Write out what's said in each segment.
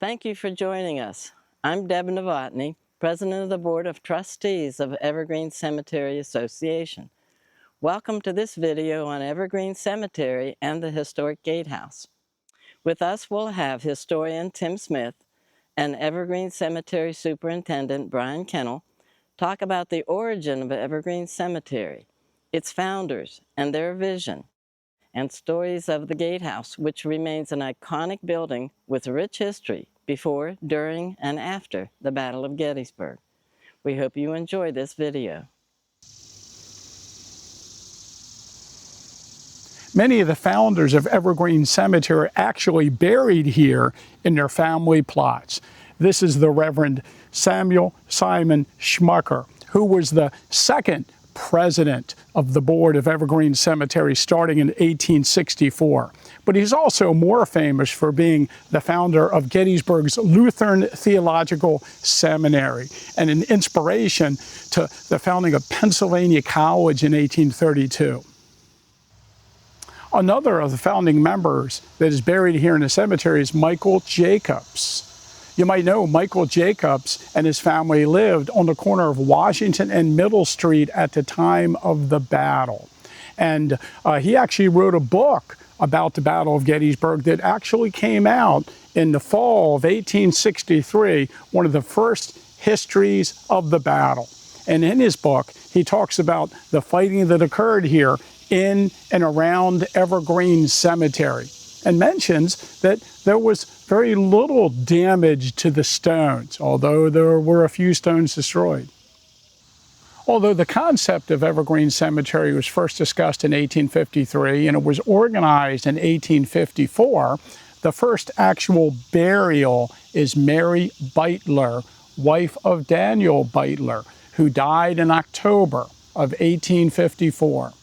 Thank you for joining us. I'm Deb Novotny, President of the Board of Trustees of Evergreen Cemetery Association. Welcome to this video on Evergreen Cemetery and the historic Gatehouse. With us we'll have historian Tim Smith and Evergreen Cemetery Superintendent Brian Kennel talk about the origin of Evergreen Cemetery, its founders and their vision, and stories of the Gatehouse, which remains an iconic building with rich history before, during, and after the Battle of Gettysburg. We hope you enjoy this video. Many of the founders of Evergreen Cemetery are actually buried here in their family plots. This is the Reverend Samuel Simon Schmucker, who was the second president of the board of Evergreen Cemetery starting in 1864. But he's also more famous for being the founder of Gettysburg's Lutheran Theological Seminary and an inspiration to the founding of Pennsylvania College in 1832. Another of the founding members that is buried here in the cemetery is Michael Jacobs. You might know Michael Jacobs and his family lived on the corner of Washington and Middle Street at the time of the battle. And he actually wrote a book about the Battle of Gettysburg that actually came out in the fall of 1863, one of the first histories of the battle. And in his book, he talks about the fighting that occurred here in and around Evergreen Cemetery, and mentions that there was very little damage to the stones, although there were a few stones destroyed. Although the concept of Evergreen Cemetery was first discussed in 1853 and it was organized in 1854, the first actual burial is Mary Beitler, wife of Daniel Beitler, who died in October of 1854.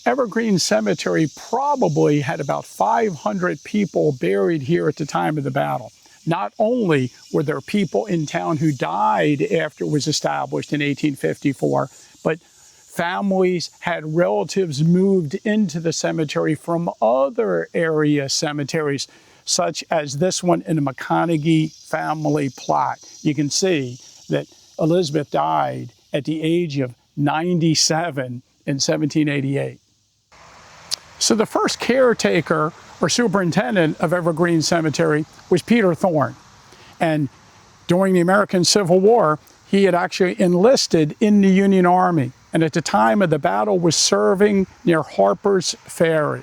Evergreen Cemetery probably had about 500 people buried here at the time of the battle. Not only were there people in town who died after it was established in 1854, but families had relatives moved into the cemetery from other area cemeteries, such as this one in the McConaughey family plot. You can see that Elizabeth died at the age of 97 in 1788. So the first caretaker or superintendent of Evergreen Cemetery was Peter Thorne. And during the American Civil War, he had actually enlisted in the Union Army. And at the time of the battle was serving near Harper's Ferry.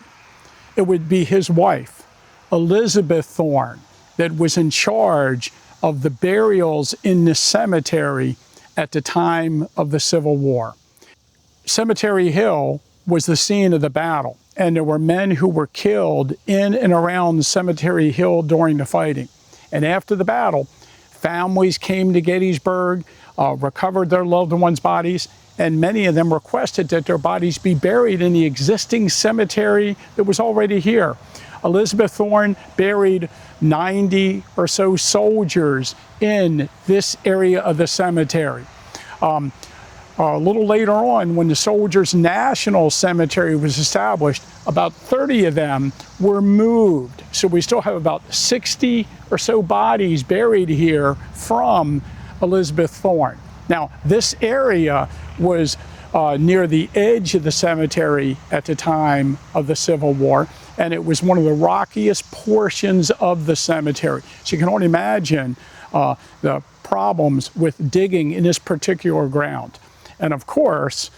It would be his wife, Elizabeth Thorn, that was in charge of the burials in the cemetery at the time of the Civil War. Cemetery Hill was the scene of the battle, and there were men who were killed in and around Cemetery Hill during the fighting. And after the battle, families came to Gettysburg, recovered their loved ones' bodies, and many of them requested that their bodies be buried in the existing cemetery that was already here. Elizabeth Thorn buried 90 or so soldiers in this area of the cemetery. A little later on, when the Soldiers' National Cemetery was established, about 30 of them were moved. So we still have about 60 or so bodies buried here from Elizabeth Thorn. Now, this area was near the edge of the cemetery at the time of the Civil War, and it was one of the rockiest portions of the cemetery. So you can only imagine the problems with digging in this particular ground. And of course,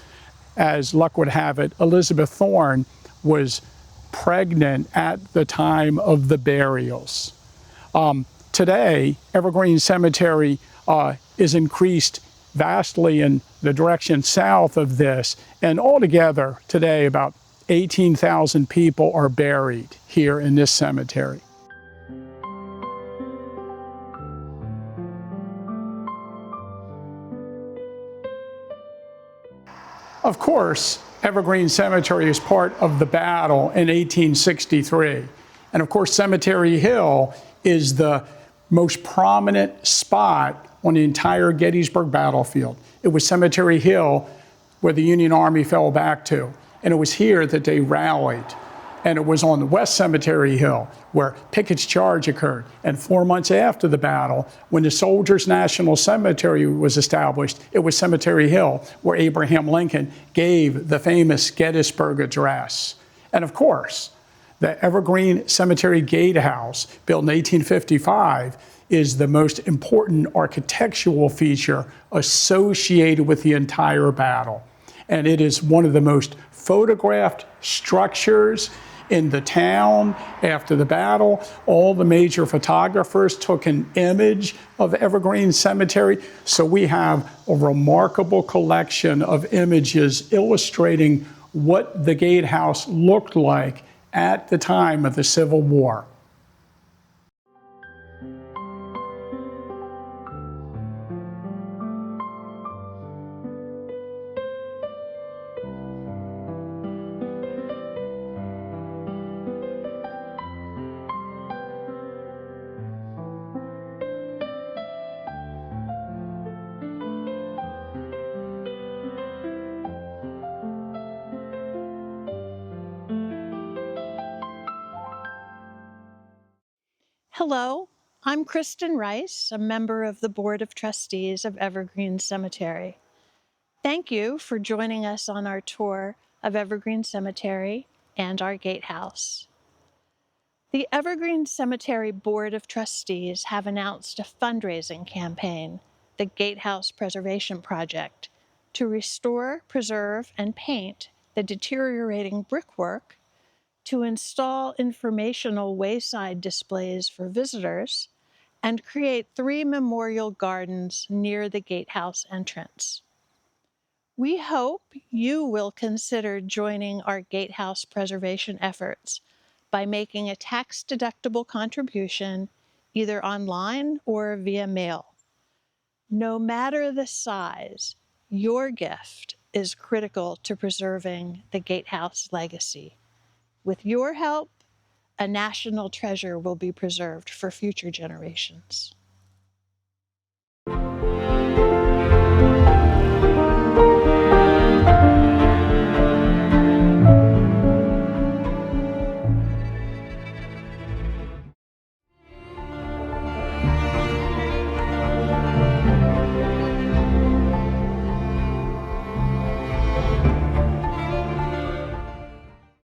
as luck would have it, Elizabeth Thorn was pregnant at the time of the burials. Today, Evergreen Cemetery is increased vastly in the direction south of this, and altogether today about 18,000 people are buried here in this cemetery. Of course, Evergreen Cemetery is part of the battle in 1863. And of course, Cemetery Hill is the most prominent spot on the entire Gettysburg battlefield. It was Cemetery Hill where the Union Army fell back to. And it was here that they rallied. And it was on the West Cemetery Hill where Pickett's charge occurred. And 4 months after the battle, when the Soldiers' National Cemetery was established, it was Cemetery Hill where Abraham Lincoln gave the famous Gettysburg Address. And of course, the Evergreen Cemetery Gatehouse, built in 1855, is the most important architectural feature associated with the entire battle. And it is one of the most photographed structures in the town after the battle. All the major photographers took an image of Evergreen Cemetery. So we have a remarkable collection of images illustrating what the gatehouse looked like at the time of the Civil War. Hello, I'm Kristen Rice, a member of the Board of Trustees of Evergreen Cemetery. Thank you for joining us on our tour of Evergreen Cemetery and our gatehouse. The Evergreen Cemetery Board of Trustees have announced a fundraising campaign, the Gatehouse Preservation Project, to restore, preserve, and paint the deteriorating brickwork, to install informational wayside displays for visitors, and create 3 memorial gardens near the gatehouse entrance. We hope you will consider joining our gatehouse preservation efforts by making a tax-deductible contribution either online or via mail. No matter the size, your gift is critical to preserving the gatehouse legacy. With your help, a national treasure will be preserved for future generations.